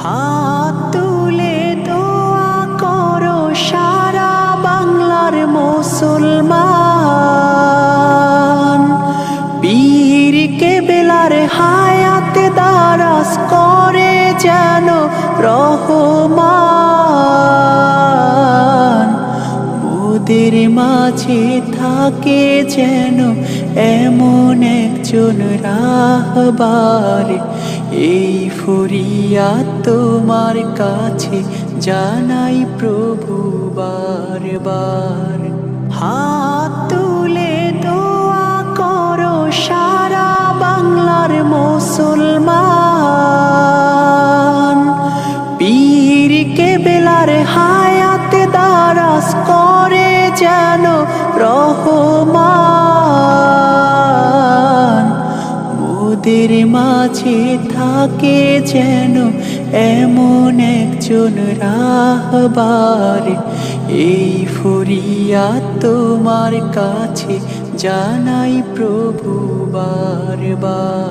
হাত তুলে দোয়া করো সারা বাংলার মুসলমান, পীর কেবেলার হায়াতে দারাজ করে যেন রহমান। মোদের মাঝে থাকে যেন এমন একজন রাহবার, এই ফরিয়াদ তোমার কাছে জানাই প্রভু বারবার। হাত তুলে দোয়া করো সারা বাংলার মুসলমান, পীর কেবেলার হায়াতে দারাজ করে যেন রহমান। মোদের মাঝে থাকে যেন এমন একজন রাহবার, এই ফরিয়াদ তোমার কাছে জানাই প্রভু বারবার।